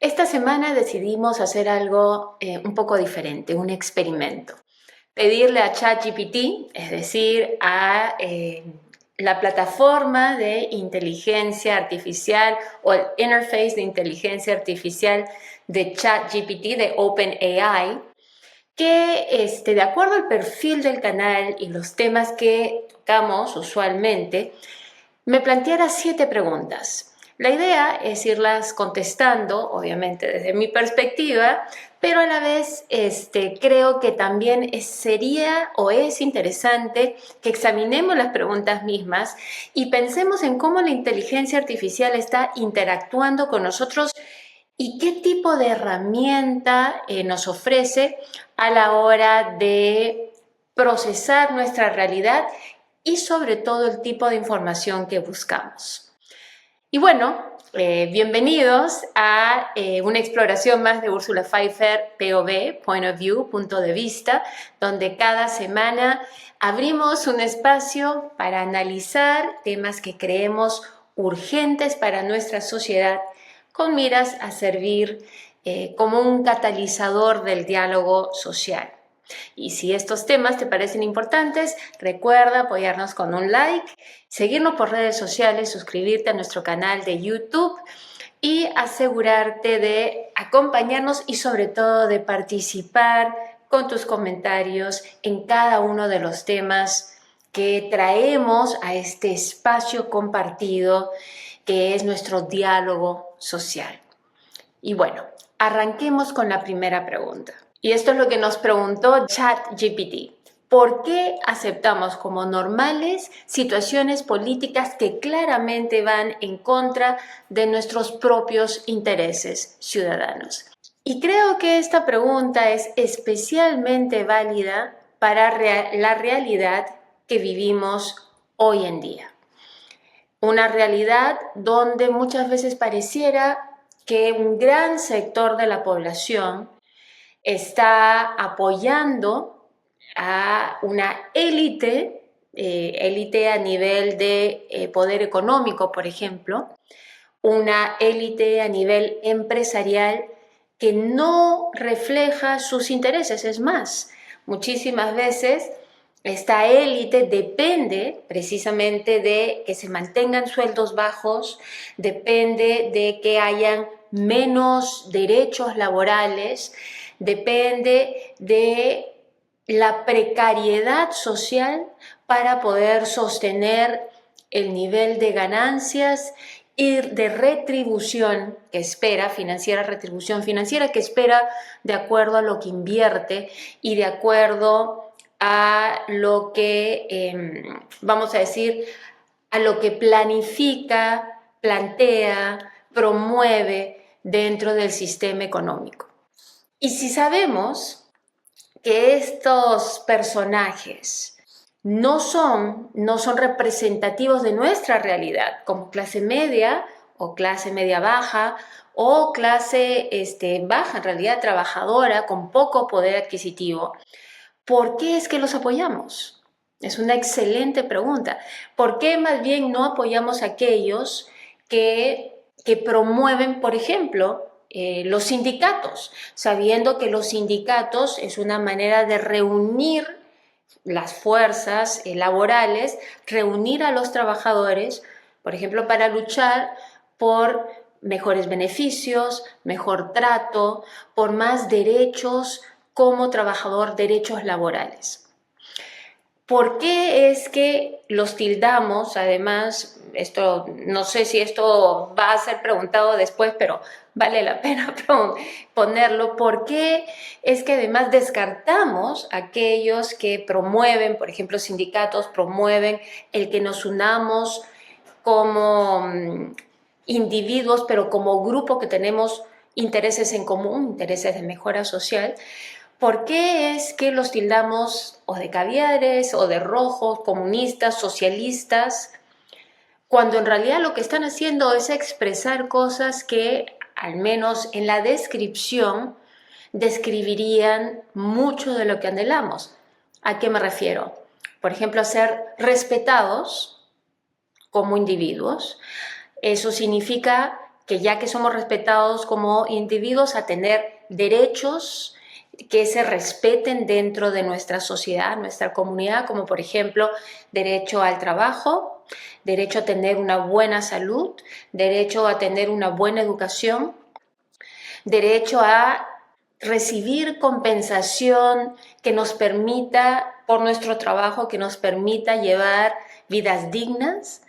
Esta semana decidimos hacer algo un poco diferente, un experimento. Pedirle a ChatGPT, es decir, a la plataforma de inteligencia artificial o el interface de inteligencia artificial de ChatGPT, de OpenAI, que de acuerdo al perfil del canal y los temas que tocamos usualmente, me planteara 7 preguntas. La idea es irlas contestando, obviamente desde mi perspectiva, pero a la vez creo que también sería o es interesante que examinemos las preguntas mismas y pensemos en cómo la inteligencia artificial está interactuando con nosotros y qué tipo de herramienta nos ofrece a la hora de procesar nuestra realidad y sobre todo el tipo de información que buscamos. Y bueno, bienvenidos a una exploración más de Úrsula Pfeiffer, POV, Point of View, punto de vista, donde cada semana abrimos un espacio para analizar temas que creemos urgentes para nuestra sociedad, con miras a servir como un catalizador del diálogo social. Y si estos temas te parecen importantes, recuerda apoyarnos con un like, seguirnos por redes sociales, suscribirte a nuestro canal de YouTube y asegurarte de acompañarnos y sobre todo de participar con tus comentarios en cada uno de los temas que traemos a este espacio compartido que es nuestro diálogo social. Y bueno, arranquemos con la primera pregunta. Y esto es lo que nos preguntó ChatGPT. ¿Por qué aceptamos como normales situaciones políticas que claramente van en contra de nuestros propios intereses ciudadanos? Y creo que esta pregunta es especialmente válida para la realidad que vivimos hoy en día. Una realidad donde muchas veces pareciera que un gran sector de la población está apoyando a una élite a nivel de poder económico, por ejemplo, una élite a nivel empresarial que no refleja sus intereses. Es más, muchísimas veces esta élite depende precisamente de que se mantengan sueldos bajos, depende de que hayan menos derechos laborales, depende de la precariedad social para poder sostener el nivel de ganancias y de retribución que espera, retribución financiera que espera de acuerdo a lo que invierte y de acuerdo a lo que, vamos a decir, a lo que planifica, plantea, promueve dentro del sistema económico. Y si sabemos que estos personajes no son representativos de nuestra realidad, como clase media o clase media baja o clase baja, en realidad trabajadora, con poco poder adquisitivo, ¿por qué es que los apoyamos? Es una excelente pregunta. ¿Por qué más bien no apoyamos a aquellos que promueven, por ejemplo, los sindicatos, sabiendo que los sindicatos es una manera de reunir las fuerzas laborales, reunir a los trabajadores, por ejemplo, para luchar por mejores beneficios, mejor trato, por más derechos como trabajador, derechos laborales? ¿Por qué es que los tildamos? Además, esto, no sé si esto va a ser preguntado después, pero vale la pena ponerlo. ¿Por qué es que además descartamos a aquellos que promueven, por ejemplo, sindicatos, promueven el que nos unamos como individuos, pero como grupo que tenemos intereses en común, intereses de mejora social? ¿Por qué es que los tildamos o de caviares o de rojos, comunistas, socialistas, cuando en realidad lo que están haciendo es expresar cosas que, al menos en la descripción, describirían mucho de lo que anhelamos? ¿A qué me refiero? Por ejemplo, a ser respetados como individuos. Eso significa que ya que somos respetados como individuos, a tener derechos que se respeten dentro de nuestra sociedad, nuestra comunidad, como por ejemplo derecho al trabajo, derecho a tener una buena salud, derecho a tener una buena educación, derecho a recibir compensación que nos permita, por nuestro trabajo, que nos permita llevar vidas dignas.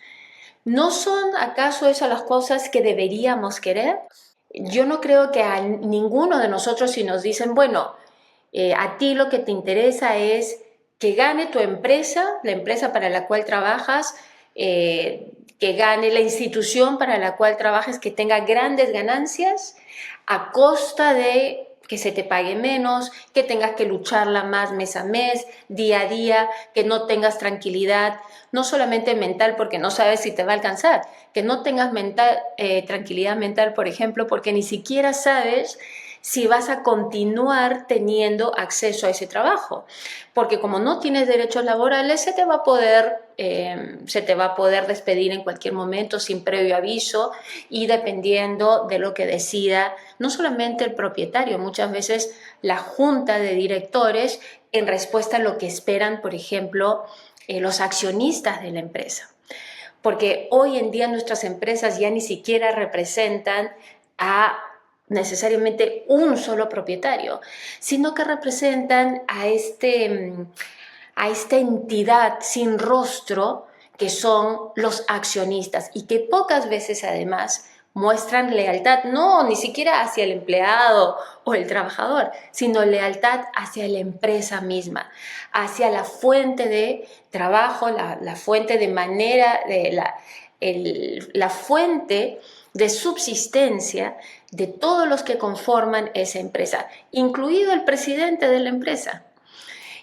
¿No son acaso esas las cosas que deberíamos querer? Yo no creo que a ninguno de nosotros, si nos dicen, bueno, a ti lo que te interesa es que gane tu empresa, la empresa para la cual trabajas, que gane la institución para la cual trabajes, que tenga grandes ganancias a costa de que se te pague menos, que tengas que lucharla más mes a mes, día a día, que no tengas tranquilidad, no solamente mental porque no sabes si te va a alcanzar, que no tengas tranquilidad mental, por ejemplo, porque ni siquiera sabes si vas a continuar teniendo acceso a ese trabajo. Porque como no tienes derechos laborales, se te va a poder despedir en cualquier momento sin previo aviso y dependiendo de lo que decida, no solamente el propietario, muchas veces la junta de directores en respuesta a lo que esperan, por ejemplo, los accionistas de la empresa. Porque hoy en día nuestras empresas ya ni siquiera representan a necesariamente un solo propietario, sino que representan a esta entidad sin rostro que son los accionistas y que pocas veces además muestran lealtad, no ni siquiera hacia el empleado o el trabajador, sino lealtad hacia la empresa misma, hacia la fuente de trabajo, la fuente de manera, la fuente de subsistencia de todos los que conforman esa empresa, incluido el presidente de la empresa.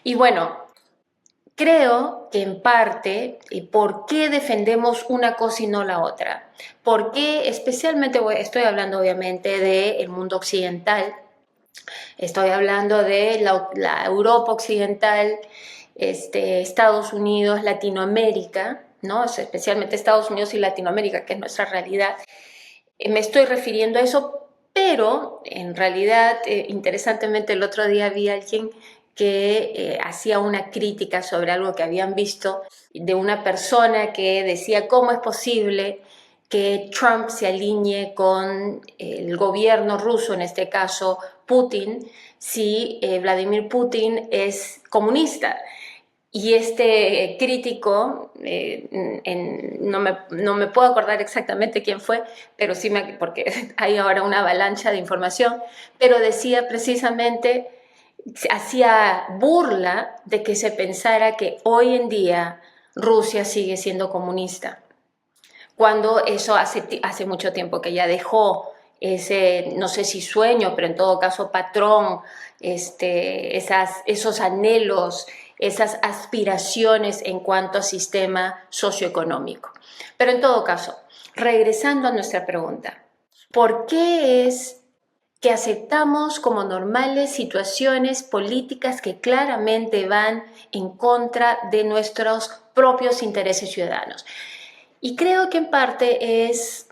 Y bueno, creo que en parte, ¿por qué defendemos una cosa y no la otra? ¿Por qué especialmente, estoy hablando obviamente del mundo occidental, estoy hablando de la Europa occidental, Estados Unidos, Latinoamérica, ¿no? Especialmente Estados Unidos y Latinoamérica, que es nuestra realidad? Me estoy refiriendo a eso, pero en realidad, interesantemente, el otro día vi a alguien que hacía una crítica sobre algo que habían visto de una persona que decía cómo es posible que Trump se alinee con el gobierno ruso, en este caso Putin, si Vladimir Putin es comunista. Y este crítico, no me puedo acordar exactamente quién fue, pero sí porque hay ahora una avalancha de información, pero decía precisamente, hacía burla de que se pensara que hoy en día Rusia sigue siendo comunista, cuando eso hace mucho tiempo que ya dejó ese, no sé si sueño, pero en todo caso patrón, esos anhelos, esas aspiraciones en cuanto a sistema socioeconómico. Pero en todo caso, regresando a nuestra pregunta, ¿por qué es que aceptamos como normales situaciones políticas que claramente van en contra de nuestros propios intereses ciudadanos? Y creo que en parte es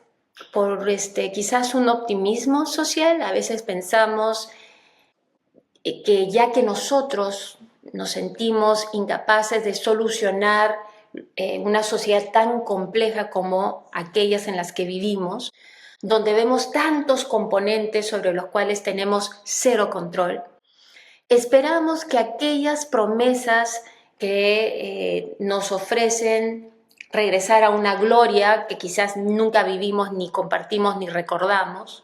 por quizás un optimismo social. A veces pensamos que ya que nosotros nos sentimos incapaces de solucionar una sociedad tan compleja como aquellas en las que vivimos, donde vemos tantos componentes sobre los cuales tenemos cero control, esperamos que aquellas promesas que nos ofrecen regresar a una gloria que quizás nunca vivimos, ni compartimos, ni recordamos,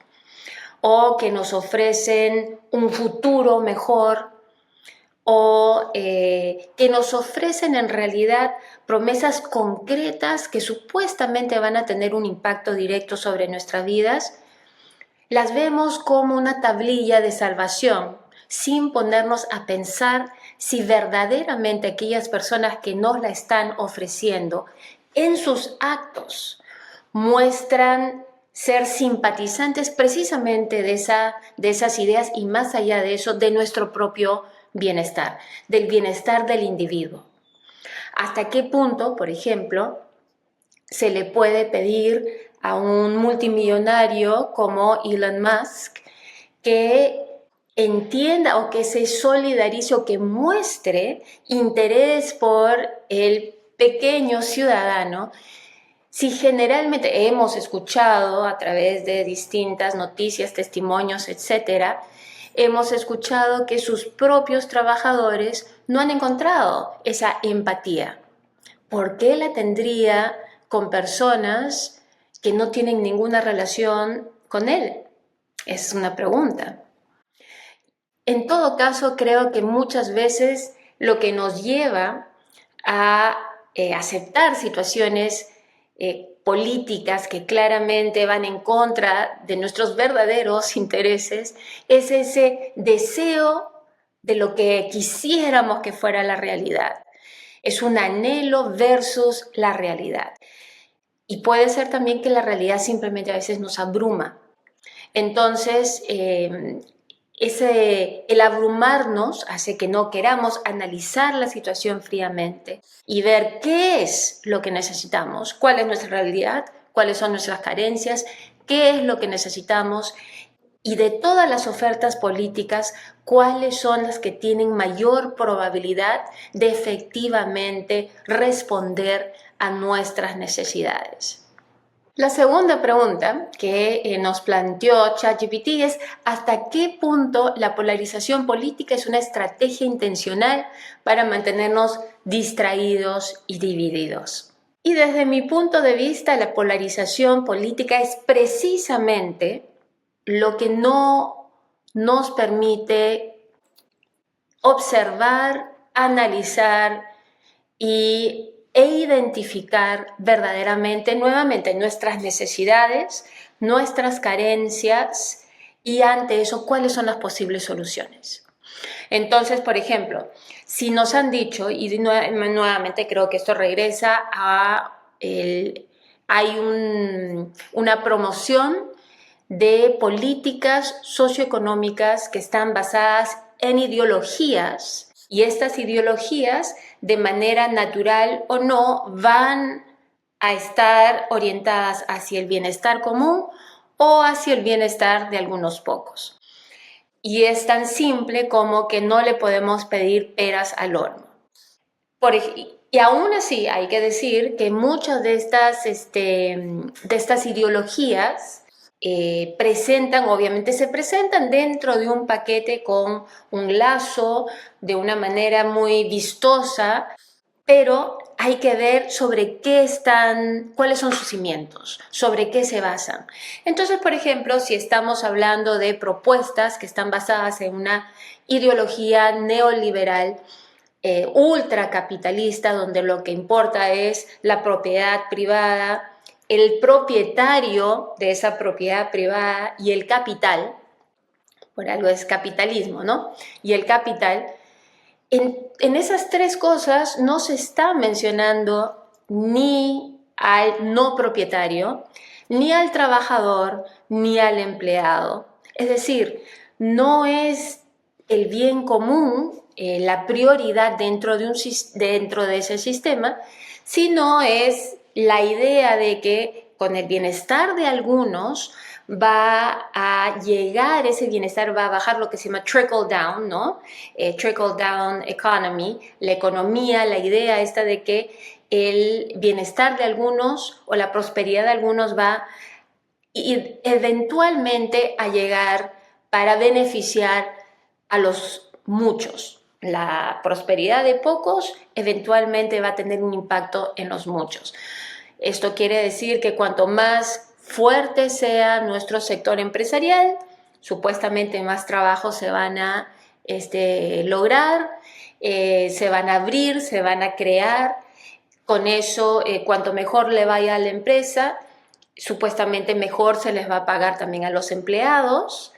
o que nos ofrecen un futuro mejor, o que nos ofrecen en realidad promesas concretas que supuestamente van a tener un impacto directo sobre nuestras vidas, las vemos como una tablilla de salvación, sin ponernos a pensar si verdaderamente aquellas personas que nos la están ofreciendo en sus actos muestran ser simpatizantes precisamente de esas ideas y más allá de eso, de nuestro propio bienestar, del bienestar del individuo. ¿Hasta qué punto, por ejemplo, se le puede pedir a un multimillonario como Elon Musk que entienda o que se solidarice o que muestre interés por el pequeño ciudadano, si generalmente hemos escuchado a través de distintas noticias, testimonios, etcétera, hemos escuchado que sus propios trabajadores no han encontrado esa empatía. ¿Por qué la tendría con personas que no tienen ninguna relación con él? Es una pregunta. En todo caso, creo que muchas veces lo que nos lleva a aceptar situaciones políticas que claramente van en contra de nuestros verdaderos intereses es ese deseo de lo que quisiéramos que fuera la realidad. Es un anhelo versus la realidad. Y puede ser también que la realidad simplemente a veces nos abruma. Entonces, el abrumarnos hace que no queramos analizar la situación fríamente y ver qué es lo que necesitamos, cuál es nuestra realidad, cuáles son nuestras carencias, qué es lo que necesitamos y de todas las ofertas políticas, cuáles son las que tienen mayor probabilidad de efectivamente responder a nuestras necesidades. La segunda pregunta que nos planteó ChatGPT es ¿hasta qué punto la polarización política es una estrategia intencional para mantenernos distraídos y divididos? Y desde mi punto de vista, la polarización política es precisamente lo que no nos permite observar, analizar e identificar verdaderamente, nuevamente, nuestras necesidades, nuestras carencias y ante eso, cuáles son las posibles soluciones. Entonces, por ejemplo, si nos han dicho, y nuevamente creo que esto regresa a una promoción de políticas socioeconómicas que están basadas en ideologías y estas ideologías de manera natural o no van a estar orientadas hacia el bienestar común o hacia el bienestar de algunos pocos. Y es tan simple como que no le podemos pedir peras al horno. Y aún así hay que decir que muchas de estas ideologías obviamente se presentan dentro de un paquete con un lazo, de una manera muy vistosa, pero hay que ver sobre cuáles son sus cimientos, sobre qué se basan. Entonces, por ejemplo, si estamos hablando de propuestas que están basadas en una ideología neoliberal, ultracapitalista, donde lo que importa es la propiedad privada, el propietario de esa propiedad privada y el capital, por algo es capitalismo, ¿no? Y el capital, en esas tres cosas no se está mencionando ni al no propietario, ni al trabajador, ni al empleado. Es decir, no es el bien común la prioridad dentro de ese sistema, sino es la idea de que con el bienestar de algunos va a llegar, ese bienestar va a bajar lo que se llama trickle down, ¿no? Trickle down economy, la economía, la idea esta de que el bienestar de algunos o la prosperidad de algunos va eventualmente a llegar para beneficiar a los muchos. La prosperidad de pocos eventualmente va a tener un impacto en los muchos. Esto quiere decir que cuanto más fuerte sea nuestro sector empresarial, supuestamente más trabajos se van a lograr, se van a abrir, se van a crear. Con eso, cuanto mejor le vaya a la empresa, supuestamente mejor se les va a pagar también a los empleados.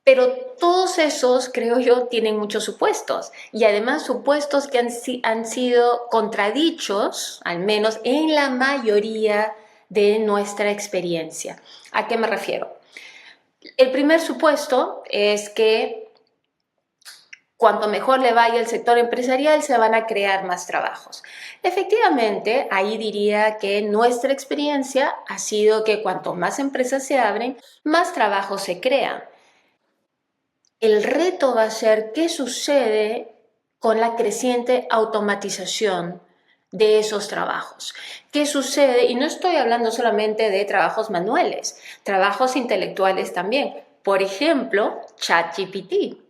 Pero todos esos, creo yo, tienen muchos supuestos y además supuestos que han sido contradichos, al menos en la mayoría de nuestra experiencia. ¿A qué me refiero? El primer supuesto es que cuanto mejor le vaya el sector empresarial, se van a crear más trabajos. Efectivamente, ahí diría que nuestra experiencia ha sido que cuanto más empresas se abren, más trabajos se crean. El reto va a ser qué sucede con la creciente automatización de esos trabajos. ¿Qué sucede? Y no estoy hablando solamente de trabajos manuales, trabajos intelectuales también. Por ejemplo, ChatGPT.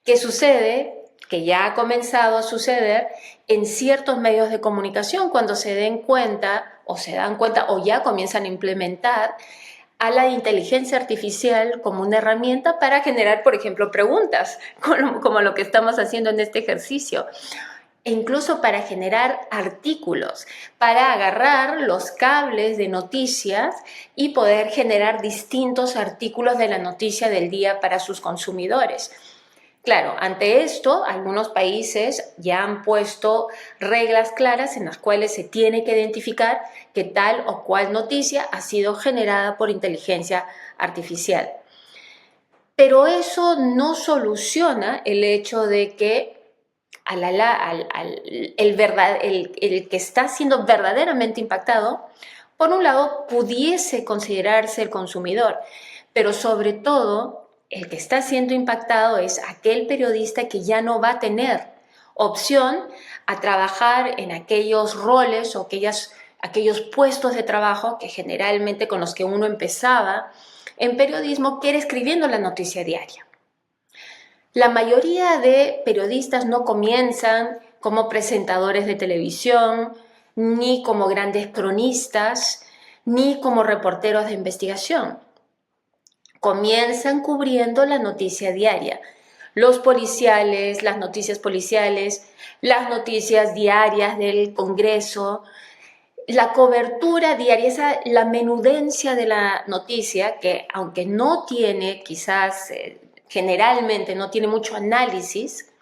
¿Qué sucede? Que ya ha comenzado a suceder en ciertos medios de comunicación cuando se den cuenta o se dan cuenta o ya comienzan a implementar a la inteligencia artificial como una herramienta para generar, por ejemplo, preguntas, como lo que estamos haciendo en este ejercicio, e incluso para generar artículos, para agarrar los cables de noticias y poder generar distintos artículos de la noticia del día para sus consumidores. Claro, ante esto, algunos países ya han puesto reglas claras en las cuales se tiene que identificar que tal o cual noticia ha sido generada por inteligencia artificial. Pero eso no soluciona el hecho de que el que está siendo verdaderamente impactado, por un lado, pudiese considerarse el consumidor, pero sobre todo el que está siendo impactado es aquel periodista que ya no va a tener opción a trabajar en aquellos roles o aquellos puestos de trabajo que generalmente con los que uno empezaba en periodismo, que era escribiendo la noticia diaria. La mayoría de periodistas no comienzan como presentadores de televisión, ni como grandes cronistas, ni como reporteros de investigación. Comienzan cubriendo la noticia diaria, los policiales, las noticias policiales, las noticias diarias del Congreso, la cobertura diaria, la menudencia de la noticia, que aunque no tiene quizás, generalmente no tiene mucho análisis,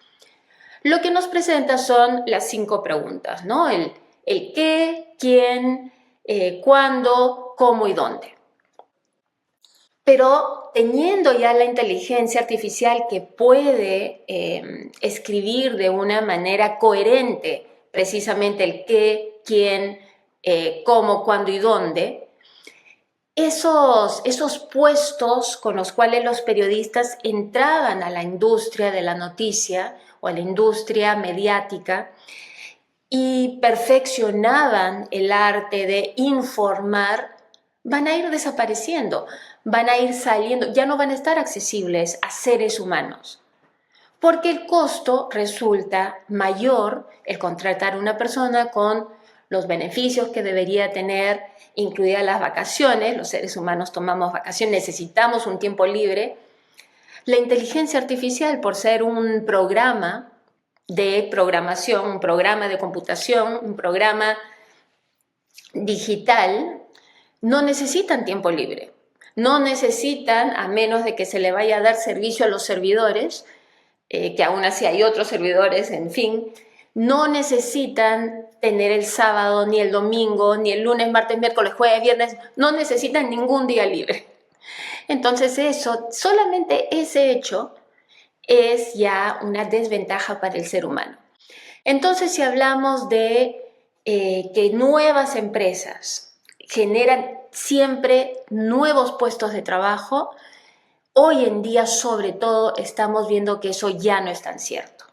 lo que nos presenta son las 5 preguntas, ¿no? El qué, quién, cuándo, cómo y dónde. Pero teniendo ya la inteligencia artificial que puede escribir de una manera coherente precisamente el qué, quién, cómo, cuándo y dónde, esos puestos con los cuales los periodistas entraban a la industria de la noticia o a la industria mediática y perfeccionaban el arte de informar, van a ir desapareciendo, van a ir saliendo, ya no van a estar accesibles a seres humanos. Porque el costo resulta mayor el contratar a una persona con los beneficios que debería tener, incluidas las vacaciones. Los seres humanos tomamos vacaciones, necesitamos un tiempo libre. La inteligencia artificial, por ser un programa de programación, un programa de computación, un programa digital, no necesitan tiempo libre. No necesitan, a menos de que se le vaya a dar servicio a los servidores, que aún así hay otros servidores, en fin, no necesitan tener el sábado, ni el domingo, ni el lunes, martes, miércoles, jueves, viernes, no necesitan ningún día libre. Entonces solamente ese hecho es ya una desventaja para el ser humano. Entonces, si hablamos de que nuevas empresas generan siempre nuevos puestos de trabajo, hoy en día, sobre todo, estamos viendo que eso ya no es tan cierto.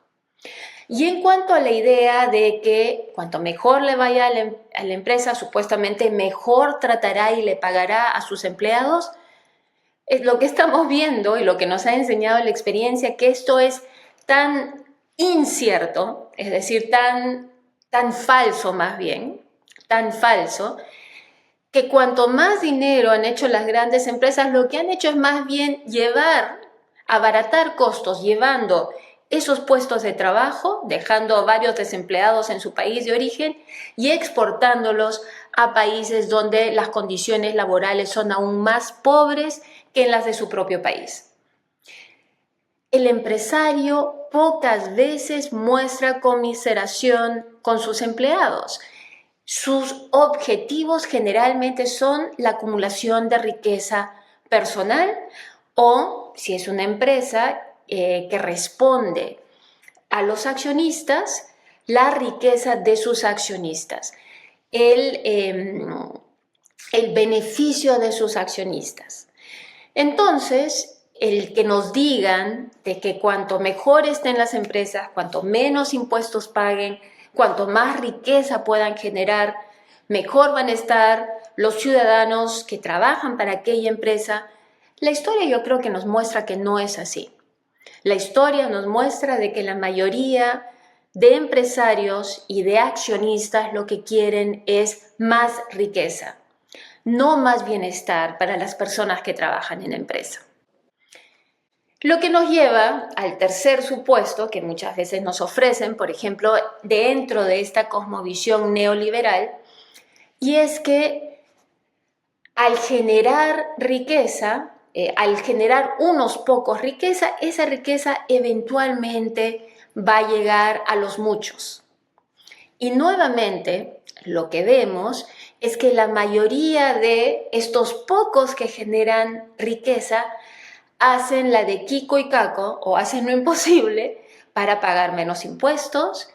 Y en cuanto a la idea de que cuanto mejor le vaya a la empresa, supuestamente mejor tratará y le pagará a sus empleados, es lo que estamos viendo y lo que nos ha enseñado la experiencia, que esto es tan incierto, es decir, tan falso más bien, tan falso, que cuanto más dinero han hecho las grandes empresas, lo que han hecho es más bien abaratar costos, llevando esos puestos de trabajo, dejando a varios desempleados en su país de origen y exportándolos a países donde las condiciones laborales son aún más pobres que en las de su propio país. El empresario pocas veces muestra conmiseración con sus empleados. Sus objetivos generalmente son la acumulación de riqueza personal o, si es una empresa que responde a los accionistas la riqueza de sus accionistas, el beneficio de sus accionistas. Entonces, el que nos digan de que cuanto mejor estén las empresas, cuanto menos impuestos paguen, cuanto más riqueza puedan generar, mejor van a estar los ciudadanos que trabajan para aquella empresa. La historia yo creo que nos muestra que no es así. La historia nos muestra de que la mayoría de empresarios y de accionistas lo que quieren es más riqueza, no más bienestar para las personas que trabajan en la empresa. Lo que nos lleva al tercer supuesto que muchas veces nos ofrecen, por ejemplo, dentro de esta cosmovisión neoliberal, y es que al generar riqueza, al generar unos pocos riqueza, esa riqueza eventualmente va a llegar a los muchos. Y nuevamente lo que vemos es que la mayoría de estos pocos que generan riqueza hacen la de Kiko y Caco o hacen lo imposible para pagar menos impuestos,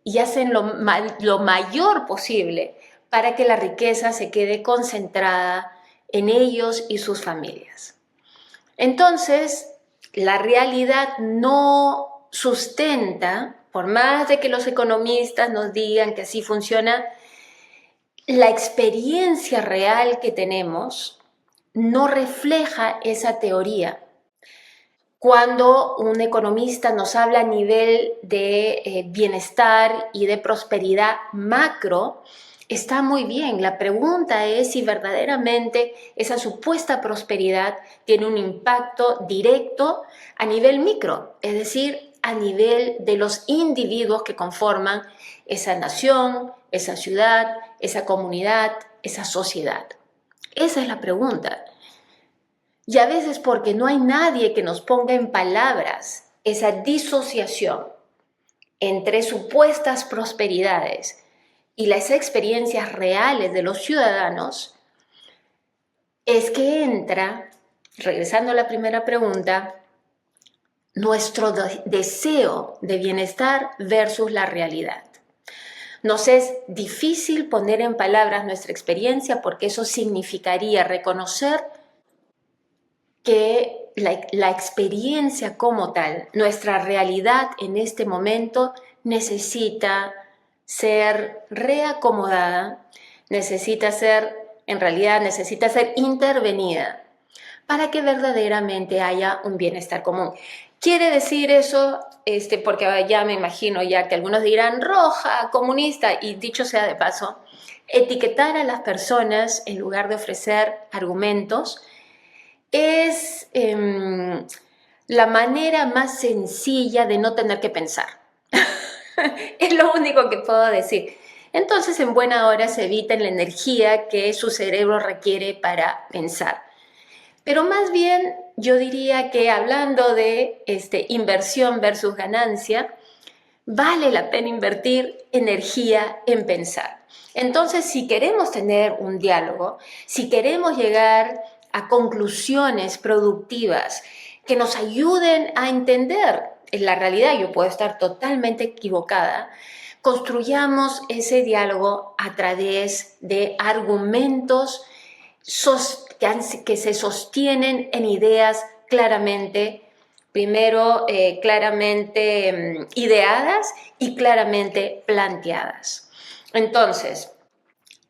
y hacen lo mayor posible para que la riqueza se quede concentrada en ellos y sus familias. Entonces, la realidad no sustenta, por más de que los economistas nos digan que así funciona, la experiencia real que tenemos no refleja esa teoría. Cuando un economista nos habla a nivel de bienestar y de prosperidad macro, está muy bien. La pregunta es si verdaderamente esa supuesta prosperidad tiene un impacto directo a nivel micro, es decir, a nivel de los individuos que conforman esa nación, esa ciudad, esa comunidad, esa sociedad. Esa es la pregunta. Y a veces porque no hay nadie que nos ponga en palabras esa disociación entre supuestas prosperidades y las experiencias reales de los ciudadanos, es que entra, regresando a la primera pregunta, nuestro deseo de bienestar versus la realidad. Nos es difícil poner en palabras nuestra experiencia porque eso significaría reconocer que la experiencia como tal, nuestra realidad en este momento necesita ser reacomodada, necesita ser intervenida para que verdaderamente haya un bienestar común. Quiere decir eso, porque ya me imagino ya que algunos dirán roja, comunista, y dicho sea de paso, etiquetar a las personas en lugar de ofrecer argumentos es la manera más sencilla de no tener que pensar. Es lo único que puedo decir. Entonces, en buena hora se evita la energía que su cerebro requiere para pensar. Pero más bien, yo diría que hablando de inversión versus ganancia, vale la pena invertir energía en pensar. Entonces, si queremos tener un diálogo, si queremos llegar a conclusiones productivas que nos ayuden a entender la realidad, yo puedo estar totalmente equivocada, construyamos ese diálogo a través de argumentos que se sostienen en ideas claramente, primero claramente ideadas y claramente planteadas. Entonces,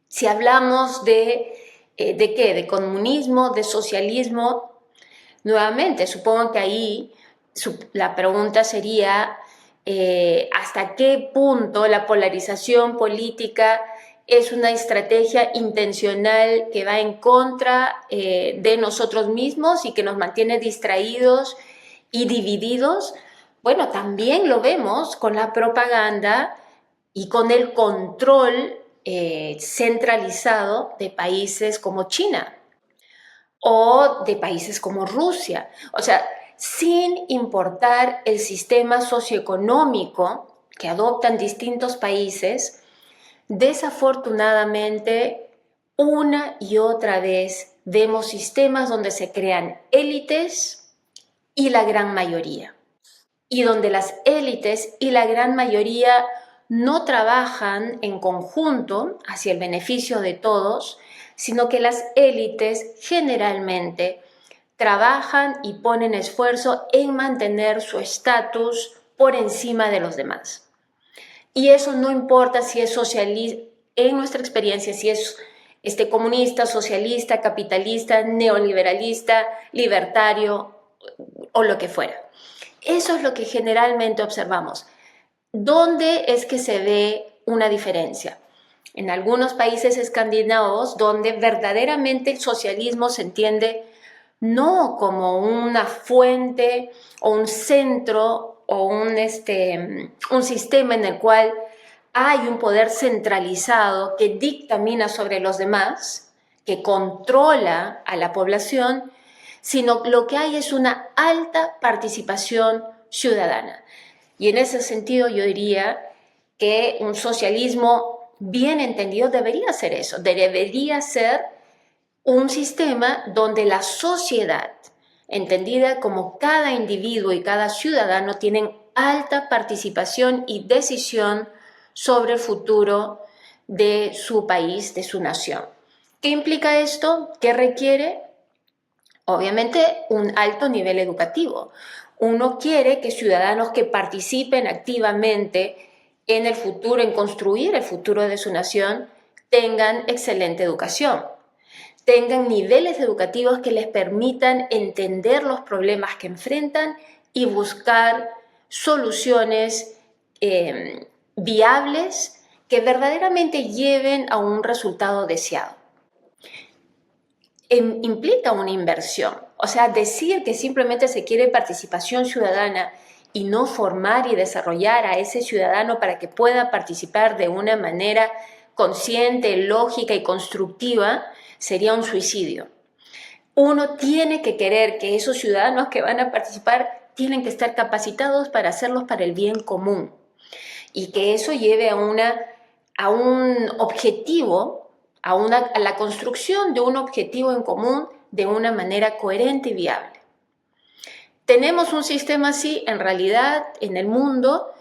si hablamos ¿de qué? De comunismo, de socialismo, nuevamente, supongo que ahí la pregunta sería ¿hasta qué punto la polarización política es una estrategia intencional que va en contra de nosotros mismos y que nos mantiene distraídos y divididos? Bueno, también lo vemos con la propaganda y con el control centralizado de países como China o de países como Rusia. O sea, sin importar el sistema socioeconómico que adoptan distintos países, desafortunadamente, una y otra vez vemos sistemas donde se crean élites y la gran mayoría. y donde las élites y la gran mayoría no trabajan en conjunto hacia el beneficio de todos, sino que las élites generalmente trabajan y ponen esfuerzo en mantener su estatus por encima de los demás. Y eso no importa si es socialista, en nuestra experiencia, si es comunista, socialista, capitalista, neoliberalista, libertario o lo que fuera. Eso es lo que generalmente observamos. ¿Dónde es que se ve una diferencia? En algunos países escandinavos, donde verdaderamente el socialismo se entiende no como una fuente o un centro o un sistema en el cual hay un poder centralizado que dictamina sobre los demás, que controla a la población, sino lo que hay es una alta participación ciudadana. Y en ese sentido yo diría que un socialismo bien entendido debería ser eso, debería ser un sistema donde la sociedad, entendida como cada individuo y cada ciudadano, tienen alta participación y decisión sobre el futuro de su país, de su nación. ¿Qué implica esto? ¿Qué requiere? Obviamente un alto nivel educativo. Uno quiere que ciudadanos que participen activamente en el futuro, en construir el futuro de su nación, tengan excelente educación, tengan niveles educativos que les permitan entender los problemas que enfrentan y buscar soluciones viables que verdaderamente lleven a un resultado deseado. Implica una inversión. O sea, decir que simplemente se quiere participación ciudadana y no formar y desarrollar a ese ciudadano para que pueda participar de una manera consciente, lógica y constructiva, sería un suicidio. Uno tiene que querer que esos ciudadanos que van a participar tienen que estar capacitados para hacerlos para el bien común y que eso lleve a un objetivo, a la construcción de un objetivo en común de una manera coherente y viable. Tenemos un sistema así, en realidad, en el mundo.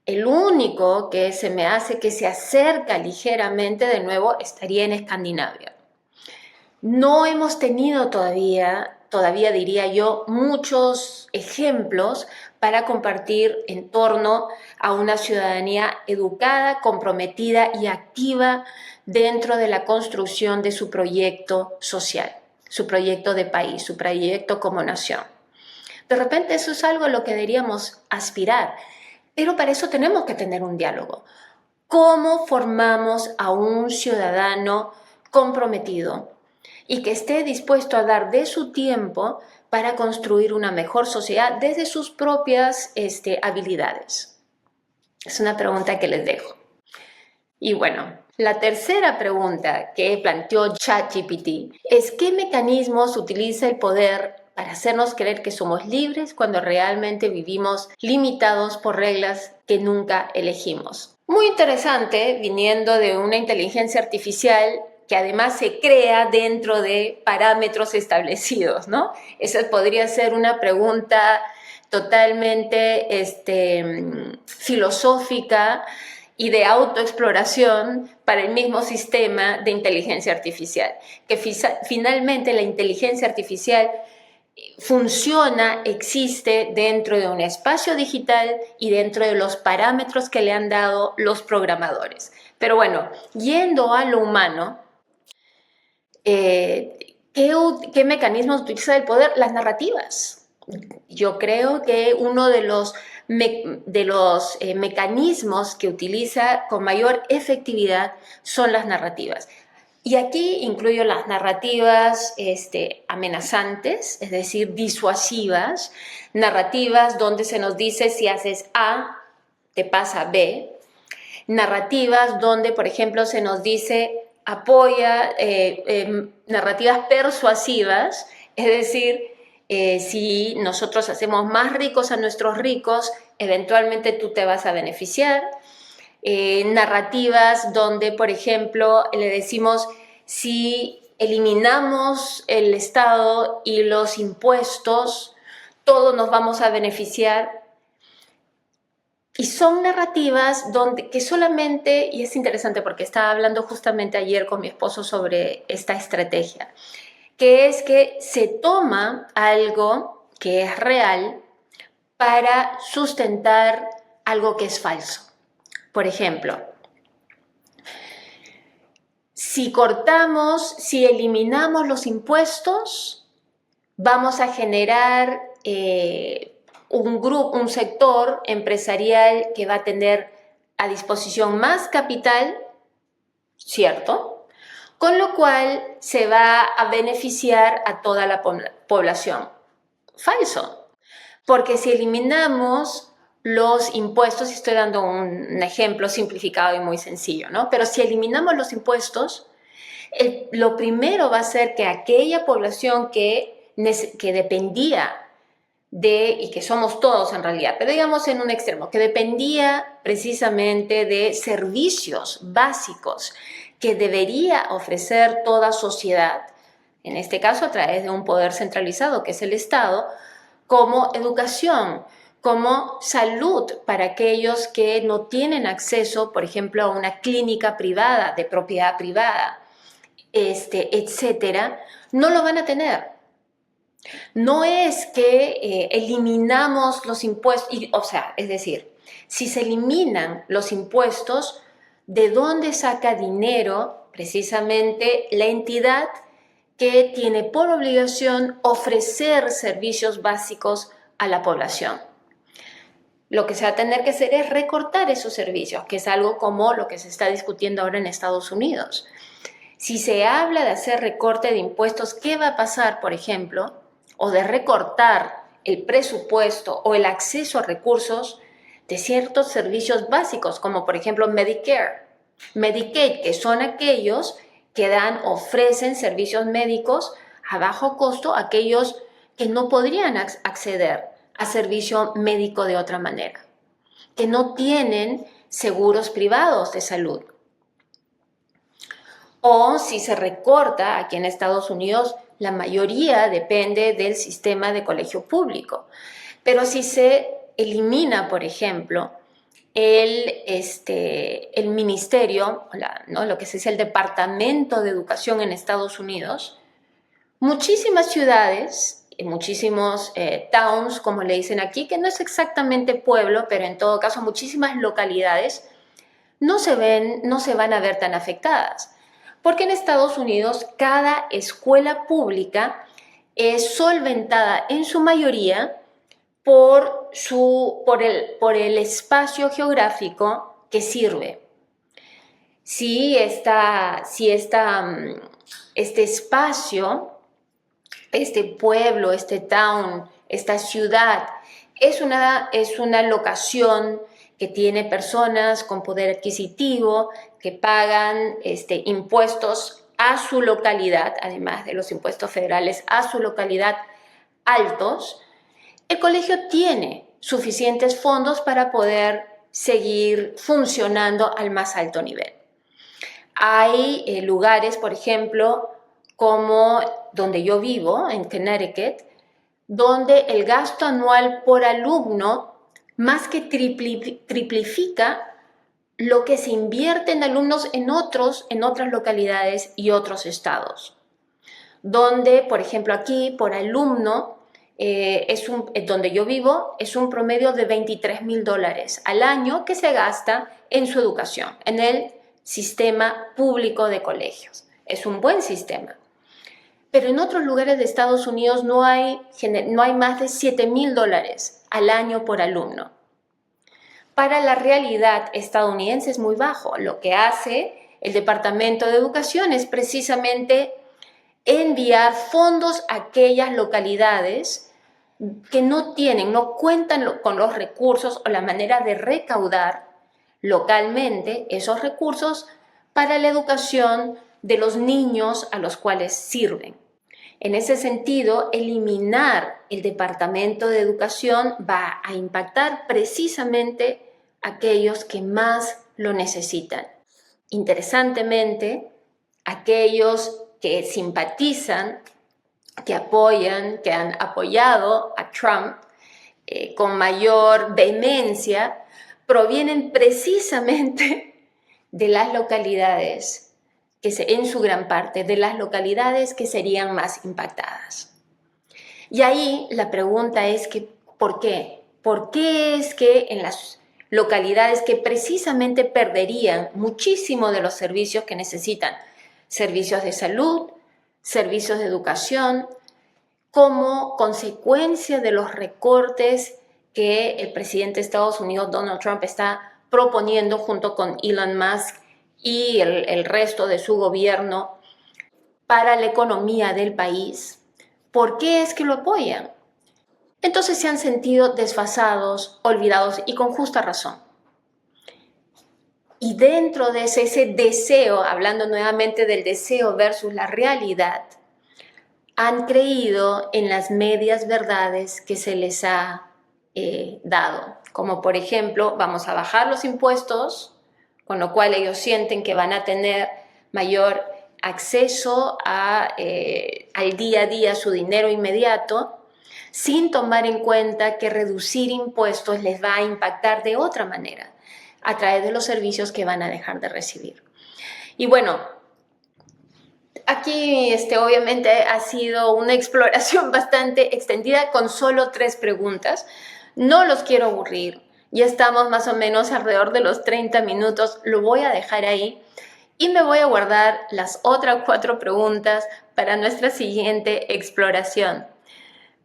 El único que se me hace que se acerca ligeramente, de nuevo, estaría en Escandinavia. No hemos tenido todavía diría yo, muchos ejemplos para compartir en torno a una ciudadanía educada, comprometida y activa dentro de la construcción de su proyecto social, su proyecto de país, su proyecto como nación. De repente eso es algo a lo que deberíamos aspirar, pero para eso tenemos que tener un diálogo. ¿Cómo formamos a un ciudadano comprometido y que esté dispuesto a dar de su tiempo para construir una mejor sociedad desde sus propias habilidades? Es una pregunta que les dejo. Y bueno, la tercera pregunta que planteó ChatGPT es: ¿qué mecanismos utiliza el poder para hacernos creer que somos libres cuando realmente vivimos limitados por reglas que nunca elegimos? Muy interesante, viniendo de una inteligencia artificial que además se crea dentro de parámetros establecidos, ¿no? Esa podría ser una pregunta totalmente filosófica y de autoexploración para el mismo sistema de inteligencia artificial, que finalmente la inteligencia artificial funciona, existe dentro de un espacio digital y dentro de los parámetros que le han dado los programadores. Pero bueno, yendo a lo humano, ¿qué mecanismos utiliza el poder? Las narrativas. Yo creo que uno de los mecanismos que utiliza con mayor efectividad son las narrativas. Y aquí incluyo las narrativas amenazantes, es decir, disuasivas, narrativas donde se nos dice si haces A, te pasa B, narrativas donde, por ejemplo, se nos dice apoya, narrativas persuasivas, es decir, si nosotros hacemos más ricos a nuestros ricos, eventualmente tú te vas a beneficiar. Narrativas donde, por ejemplo, le decimos si eliminamos el Estado y los impuestos, todos nos vamos a beneficiar. Y son narrativas que solamente, y es interesante porque estaba hablando justamente ayer con mi esposo sobre esta estrategia, que es que se toma algo que es real para sustentar algo que es falso. Por ejemplo, si eliminamos los impuestos, vamos a generar un sector empresarial que va a tener a disposición más capital, ¿cierto? Con lo cual se va a beneficiar a toda la población. Falso, porque si eliminamos los impuestos, y estoy dando un ejemplo simplificado y muy sencillo, ¿no? Pero si eliminamos los impuestos, lo primero va a ser que aquella población que dependía y que somos todos en realidad, pero digamos en un extremo, que dependía precisamente de servicios básicos que debería ofrecer toda sociedad, en este caso a través de un poder centralizado que es el Estado, como educación, como salud para aquellos que no tienen acceso, por ejemplo, a una clínica privada, de propiedad privada, etcétera, no lo van a tener. No es que eliminamos los impuestos, es decir, si se eliminan los impuestos, ¿de dónde saca dinero precisamente la entidad que tiene por obligación ofrecer servicios básicos a la población? Lo que se va a tener que hacer es recortar esos servicios, que es algo como lo que se está discutiendo ahora en Estados Unidos. Si se habla de hacer recorte de impuestos, ¿qué va a pasar, por ejemplo? O de recortar el presupuesto o el acceso a recursos de ciertos servicios básicos, como por ejemplo Medicare, Medicaid, que son aquellos que ofrecen servicios médicos a bajo costo a aquellos que no podrían acceder a servicio médico de otra manera, que no tienen seguros privados de salud. O si se recorta, aquí en Estados Unidos, la mayoría depende del sistema de colegio público. Pero si se elimina, por ejemplo, el ministerio, ¿no? Lo que se dice el Departamento de Educación en Estados Unidos, muchísimas ciudades, muchísimos towns, como le dicen aquí, que no es exactamente pueblo, pero en todo caso muchísimas localidades, no se van a ver tan afectadas. Porque en Estados Unidos cada escuela pública es solventada en su mayoría por el espacio geográfico que sirve. Si este espacio, este pueblo, este town, esta ciudad es una locación que tiene personas con poder adquisitivo, que pagan impuestos a su localidad, además de los impuestos federales a su localidad altos, el colegio tiene suficientes fondos para poder seguir funcionando al más alto nivel. Hay lugares, por ejemplo, como donde yo vivo, en Connecticut, donde el gasto anual por alumno más que triplifica lo que se invierte en alumnos en otras localidades y otros estados. Donde, por ejemplo, aquí por alumno, donde yo vivo, es un promedio de $23,000 al año que se gasta en su educación, en el sistema público de colegios. Es un buen sistema. Pero en otros lugares de Estados Unidos no hay más de $7,000 al año por alumno. Para la realidad estadounidense es muy bajo. Lo que hace el Departamento de Educación es precisamente enviar fondos a aquellas localidades que no cuentan con los recursos o la manera de recaudar localmente esos recursos para la educación de los niños a los cuales sirven. En ese sentido, eliminar el Departamento de Educación va a impactar precisamente a aquellos que más lo necesitan. Interesantemente, aquellos que simpatizan, que apoyan, que han apoyado a Trump con mayor vehemencia, provienen precisamente de las localidades, en su gran parte, de las localidades que serían más impactadas. Y ahí la pregunta es que, ¿por qué? ¿Por qué es que en las localidades que precisamente perderían muchísimo de los servicios que necesitan, servicios de salud, servicios de educación, como consecuencia de los recortes que el presidente de Estados Unidos, Donald Trump, está proponiendo junto con Elon Musk y el resto de su gobierno para la economía del país? ¿Por qué es que lo apoyan? Entonces se han sentido desfasados, olvidados y con justa razón. Y dentro de ese deseo, hablando nuevamente del deseo versus la realidad, han creído en las medias verdades que se les ha dado. Como por ejemplo, vamos a bajar los impuestos, con lo cual ellos sienten que van a tener mayor acceso al día a día, su dinero inmediato, sin tomar en cuenta que reducir impuestos les va a impactar de otra manera, a través de los servicios que van a dejar de recibir. Y bueno, aquí obviamente ha sido una exploración bastante extendida con solo 3 preguntas. No los quiero aburrir, ya estamos más o menos alrededor de los 30 minutos, lo voy a dejar ahí y me voy a guardar las otras 4 preguntas para nuestra siguiente exploración.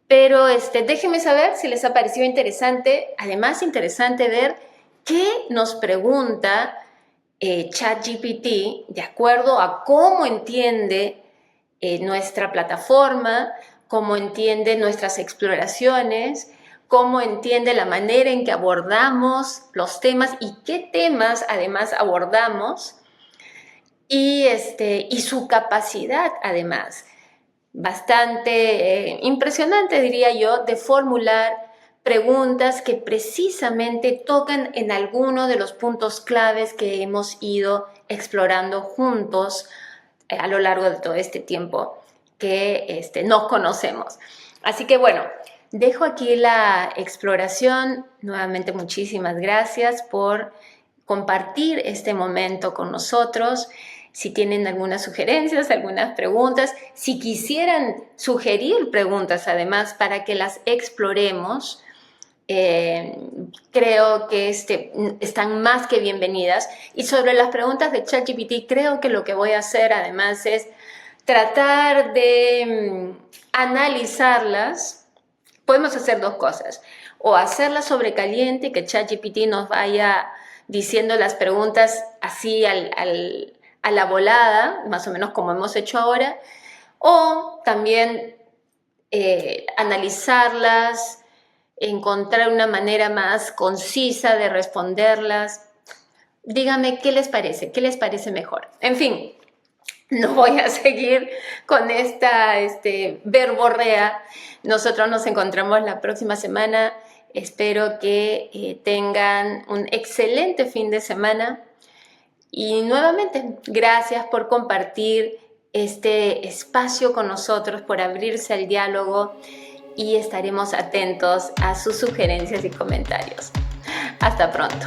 Pero déjenme saber si les ha parecido interesante, además interesante ver qué nos pregunta ChatGPT de acuerdo a cómo entiende nuestra plataforma, cómo entiende nuestras exploraciones, cómo entiende la manera en que abordamos los temas y qué temas además abordamos y su capacidad además bastante impresionante, diría yo, de formular preguntas que precisamente tocan en alguno de los puntos claves que hemos ido explorando juntos a lo largo de todo este tiempo que nos conocemos. Así que bueno, dejo aquí la exploración. Nuevamente muchísimas gracias por compartir este momento con nosotros. Si tienen algunas sugerencias, algunas preguntas, si quisieran sugerir preguntas además para que las exploremos, creo que están más que bienvenidas. Y sobre las preguntas de ChatGPT, creo que lo que voy a hacer además es tratar de analizarlas. Podemos hacer 2 cosas, o hacerlas sobre caliente, que ChatGPT nos vaya diciendo las preguntas así a la volada, más o menos como hemos hecho ahora, o también analizarlas, encontrar una manera más concisa de responderlas. Díganme qué les parece mejor. En fin, no voy a seguir con esta verborrea. Nosotros nos encontramos la próxima semana. Espero que tengan un excelente fin de semana. Y nuevamente, gracias por compartir este espacio con nosotros, por abrirse al diálogo y estaremos atentos a sus sugerencias y comentarios. Hasta pronto.